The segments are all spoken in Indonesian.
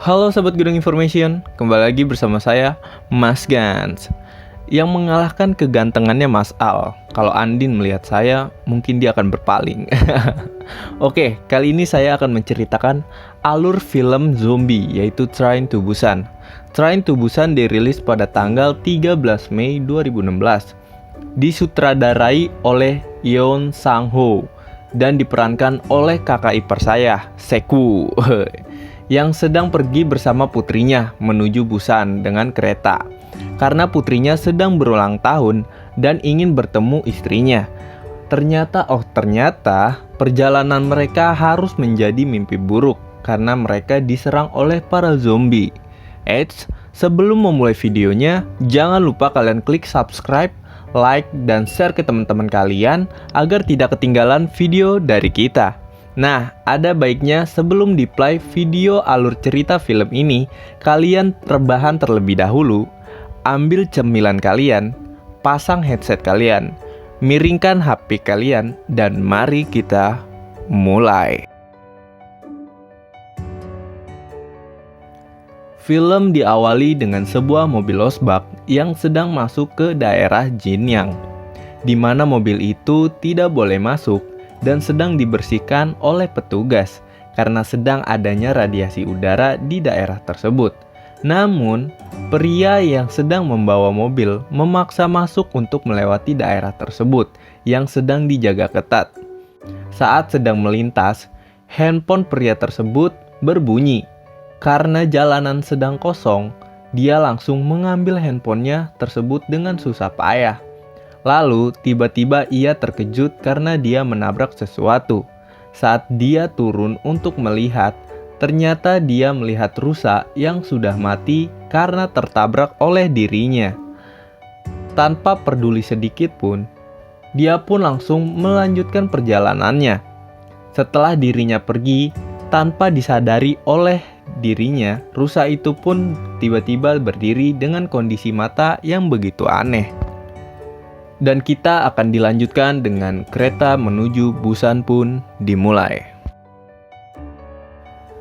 Halo Sobat Gudang Information, kembali lagi bersama saya, Mas Gans. Yang mengalahkan kegantengannya Mas Al. Kalau Andin melihat saya, mungkin dia akan berpaling. Oke, kali ini saya akan menceritakan alur film zombie, yaitu Train to Busan. Train to Busan dirilis pada tanggal 13 Mei 2016. Disutradarai oleh Yeon Sang-ho dan diperankan oleh kakak ipar saya, Seku, yang sedang pergi bersama putrinya menuju Busan dengan kereta. Karena putrinya sedang berulang tahun dan ingin bertemu istrinya. Ternyata perjalanan mereka harus menjadi mimpi buruk karena mereka diserang oleh para zombie. Eits, sebelum memulai videonya, jangan lupa kalian klik subscribe, like, dan share ke teman-teman kalian agar tidak ketinggalan video dari kita. Nah, ada baiknya sebelum di-play video alur cerita film ini, kalian rebahan terlebih dahulu, ambil cemilan kalian, pasang headset kalian, miringkan HP kalian, dan mari kita mulai. Film diawali dengan sebuah mobil losbak yang sedang masuk ke daerah Jinyang, di mana mobil itu tidak boleh masuk dan sedang dibersihkan oleh petugas karena sedang adanya radiasi udara di daerah tersebut. Namun, pria yang sedang membawa mobil memaksa masuk untuk melewati daerah tersebut yang sedang dijaga ketat. Saat sedang melintas, handphone pria tersebut berbunyi. Karena jalanan sedang kosong, dia langsung mengambil handphonenya tersebut dengan susah payah. Lalu, tiba-tiba ia terkejut karena dia menabrak sesuatu. Saat dia turun untuk melihat, ternyata dia melihat rusa yang sudah mati karena tertabrak oleh dirinya. Tanpa peduli sedikit pun, dia pun langsung melanjutkan perjalanannya. Setelah dirinya pergi, tanpa disadari oleh dirinya, rusa itu pun tiba-tiba berdiri dengan kondisi mata yang begitu aneh. Dan kita akan dilanjutkan dengan kereta menuju Busan pun dimulai.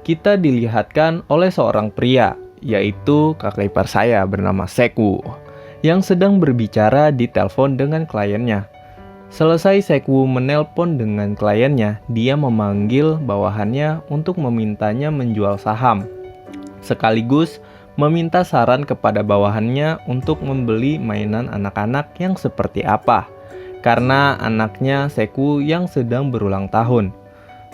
Kita dilihatkan oleh seorang pria, yaitu kakak ipar saya bernama Seku, yang sedang berbicara di telepon dengan kliennya. Selesai Seku menelpon dengan kliennya, dia memanggil bawahannya untuk memintanya menjual saham, sekaligus meminta saran kepada bawahannya untuk membeli mainan anak-anak yang seperti apa, karena anaknya Seku yang sedang berulang tahun.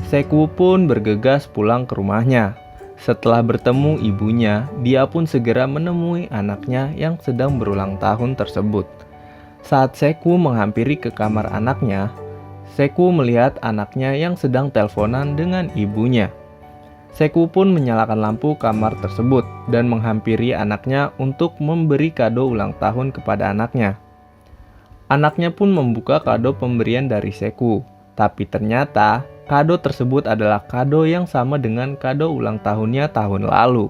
Seku pun bergegas pulang ke rumahnya. Setelah bertemu ibunya, dia pun segera menemui anaknya yang sedang berulang tahun tersebut. Saat Seku menghampiri ke kamar anaknya, Seku melihat anaknya yang sedang teleponan dengan ibunya. Seku pun menyalakan lampu kamar tersebut dan menghampiri anaknya untuk memberi kado ulang tahun kepada anaknya. Anaknya pun membuka kado pemberian dari Seku, tapi ternyata kado tersebut adalah kado yang sama dengan kado ulang tahunnya tahun lalu.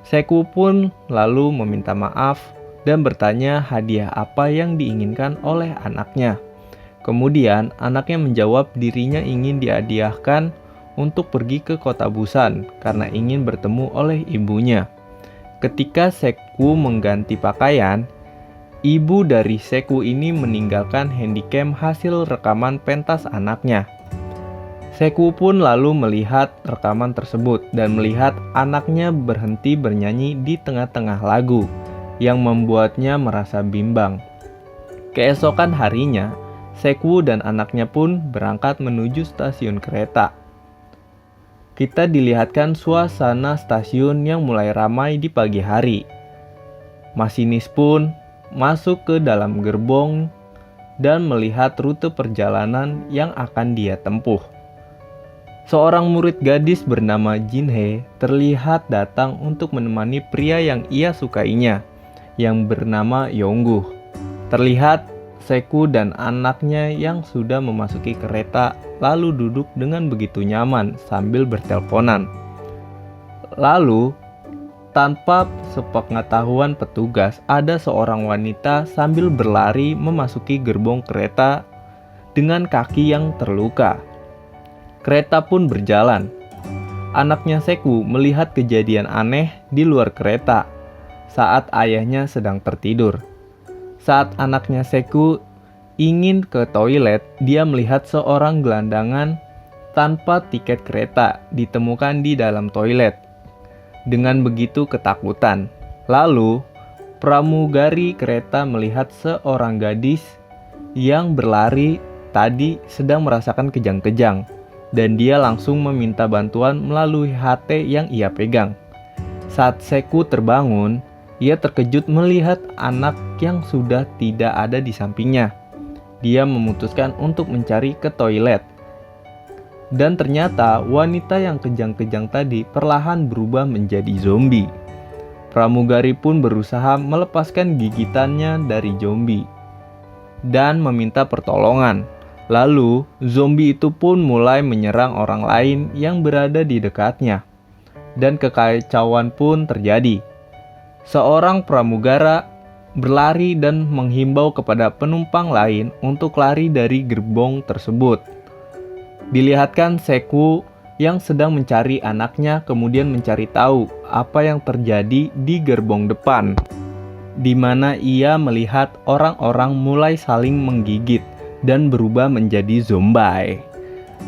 Seku pun lalu meminta maaf dan bertanya hadiah apa yang diinginkan oleh anaknya. Kemudian anaknya menjawab dirinya ingin dihadiahkan untuk pergi ke kota Busan karena ingin bertemu oleh ibunya. Ketika Seku mengganti pakaian, ibu dari Seku ini meninggalkan handycam hasil rekaman pentas anaknya. Seku pun lalu melihat rekaman tersebut dan melihat anaknya berhenti bernyanyi di tengah-tengah lagu, yang membuatnya merasa bimbang. Keesokan harinya, Seku dan anaknya pun berangkat menuju stasiun kereta. Kita dilihatkan suasana stasiun yang mulai ramai di pagi hari. Masinis pun masuk ke dalam gerbong dan melihat rute perjalanan yang akan dia tempuh. Seorang murid gadis bernama Jinhae terlihat datang untuk menemani pria yang ia sukainya, yang bernama Yonggu. Terlihat Seku dan anaknya yang sudah memasuki kereta lalu duduk dengan begitu nyaman sambil berteleponan. Lalu, tanpa sepengetahuan petugas, ada seorang wanita sambil berlari memasuki gerbong kereta dengan kaki yang terluka. Kereta pun berjalan. anaknya Seku melihat kejadian aneh di luar kereta saat ayahnya sedang tertidur. Saat anaknya Seku ingin ke toilet, dia melihat seorang gelandangan tanpa tiket kereta ditemukan di dalam toilet. Dengan begitu ketakutan, lalu pramugari kereta melihat seorang gadis yang berlari tadi sedang merasakan kejang-kejang, dan dia langsung meminta bantuan melalui HT yang ia pegang. Saat Seku terbangun, ia terkejut melihat anak yang sudah tidak ada di sampingnya. Dia memutuskan untuk mencari ke toilet. Dan ternyata wanita yang kejang-kejang tadi perlahan berubah menjadi zombie. Pramugari pun berusaha melepaskan gigitannya dari zombie dan meminta pertolongan. Lalu, zombie itu pun mulai menyerang orang lain yang berada di dekatnya. Dan kekacauan pun terjadi. Seorang pramugara berlari dan menghimbau kepada penumpang lain untuk lari dari gerbong tersebut. Dilihatkan Seku yang sedang mencari anaknya kemudian mencari tahu apa yang terjadi di gerbong depan, di mana ia melihat orang-orang mulai saling menggigit dan berubah menjadi zombie.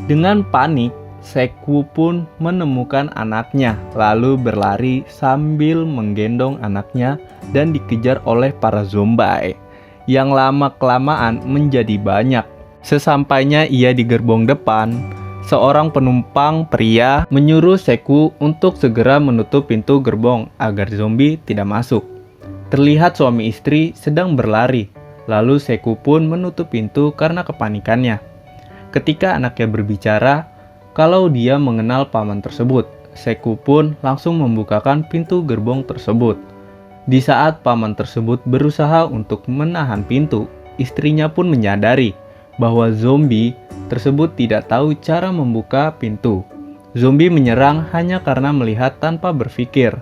Dengan panik, Seku pun menemukan anaknya, lalu berlari sambil menggendong anaknya dan dikejar oleh para zombie yang lama-kelamaan menjadi banyak. Sesampainya ia di gerbong depan, seorang penumpang pria menyuruh Seku untuk segera menutup pintu gerbong agar zombie tidak masuk. Terlihat suami istri sedang berlari, lalu Seku pun menutup pintu karena kepanikannya. Ketika anaknya berbicara kalau dia mengenal paman tersebut, Seku pun langsung membukakan pintu gerbong tersebut. Di saat paman tersebut berusaha untuk menahan pintu, istrinya pun menyadari bahwa zombie tersebut tidak tahu cara membuka pintu. Zombie menyerang hanya karena melihat tanpa berpikir.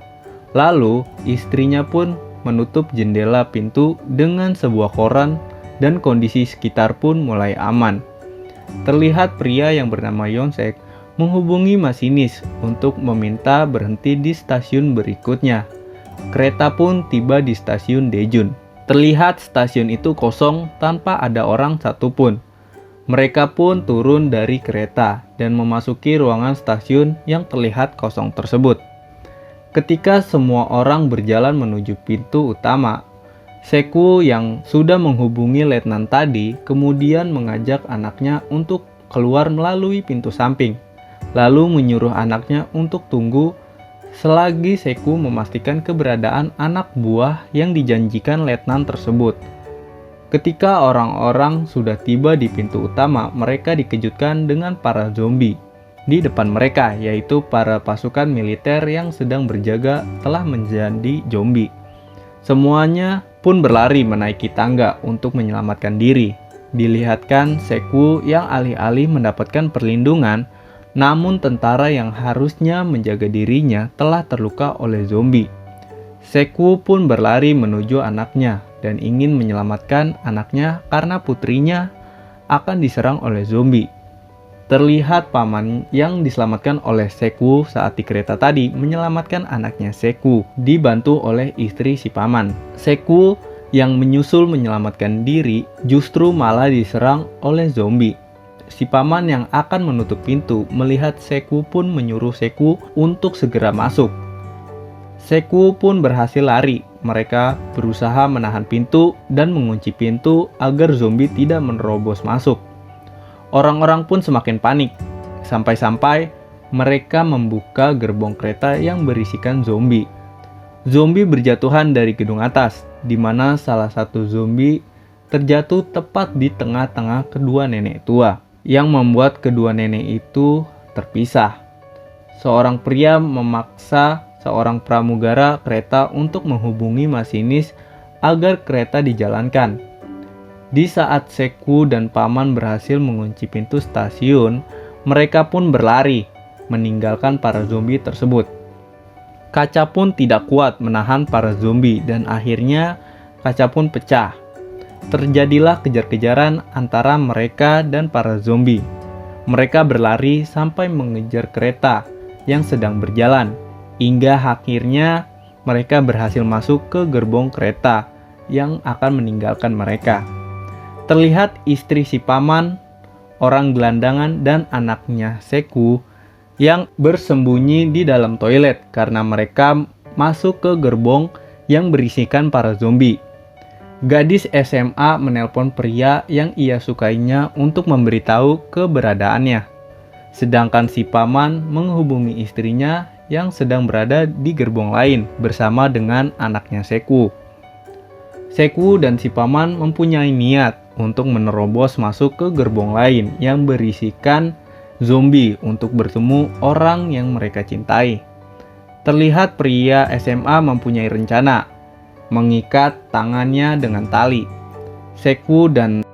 Lalu, istrinya pun menutup jendela pintu dengan sebuah koran dan kondisi sekitar pun mulai aman. Terlihat pria yang bernama Yonsek menghubungi masinis untuk meminta berhenti di stasiun berikutnya. Kereta pun tiba di stasiun Daejeon. Terlihat stasiun itu kosong tanpa ada orang satupun. Mereka pun turun dari kereta dan memasuki ruangan stasiun yang terlihat kosong tersebut. Ketika semua orang berjalan menuju pintu utama, Seku yang sudah menghubungi letnan tadi kemudian mengajak anaknya untuk keluar melalui pintu samping, lalu menyuruh anaknya untuk tunggu selagi Seku memastikan keberadaan anak buah yang dijanjikan letnan tersebut. Ketika orang-orang sudah tiba di pintu utama, mereka dikejutkan dengan para zombie di depan mereka, yaitu para pasukan militer yang sedang berjaga telah menjadi zombie. Semuanya pun berlari menaiki tangga untuk menyelamatkan diri. Dilihatkan Seku yang alih-alih mendapatkan perlindungan, namun tentara yang harusnya menjaga dirinya telah terluka oleh zombie. Seku pun berlari menuju anaknya dan ingin menyelamatkan anaknya karena putrinya akan diserang oleh zombie. Terlihat paman yang diselamatkan oleh Seku saat di kereta tadi menyelamatkan anaknya Seku, dibantu oleh istri si paman. Seku yang menyusul menyelamatkan diri justru malah diserang oleh zombie. Si paman yang akan menutup pintu melihat Seku pun menyuruh Seku untuk segera masuk. Seku pun berhasil lari. Mereka berusaha menahan pintu dan mengunci pintu agar zombie tidak menerobos masuk. Orang-orang pun semakin panik, sampai-sampai mereka membuka gerbong kereta yang berisikan zombie. Zombie berjatuhan dari gedung atas, di mana salah satu zombie terjatuh tepat di tengah-tengah kedua nenek tua, yang membuat kedua nenek itu terpisah. Seorang pria memaksa seorang pramugara kereta untuk menghubungi masinis agar kereta dijalankan. Di saat Seku dan paman berhasil mengunci pintu stasiun, mereka pun berlari, meninggalkan para zombie tersebut. Kaca pun tidak kuat menahan para zombie dan akhirnya kaca pun pecah. Terjadilah kejar-kejaran antara mereka dan para zombie. Mereka berlari sampai mengejar kereta yang sedang berjalan, hingga akhirnya mereka berhasil masuk ke gerbong kereta yang akan meninggalkan mereka. Terlihat istri si paman, orang gelandangan, dan anaknya Seku yang bersembunyi di dalam toilet karena mereka masuk ke gerbong yang berisikan para zombie. Gadis SMA menelpon pria yang ia sukainya untuk memberitahu keberadaannya. Sedangkan si paman menghubungi istrinya yang sedang berada di gerbong lain bersama dengan anaknya Seku. Seku dan si paman mempunyai niat untuk menerobos masuk ke gerbong lain yang berisikan zombie untuk bertemu orang yang mereka cintai. Terlihat pria SMA mempunyai rencana mengikat tangannya dengan tali. Seku dan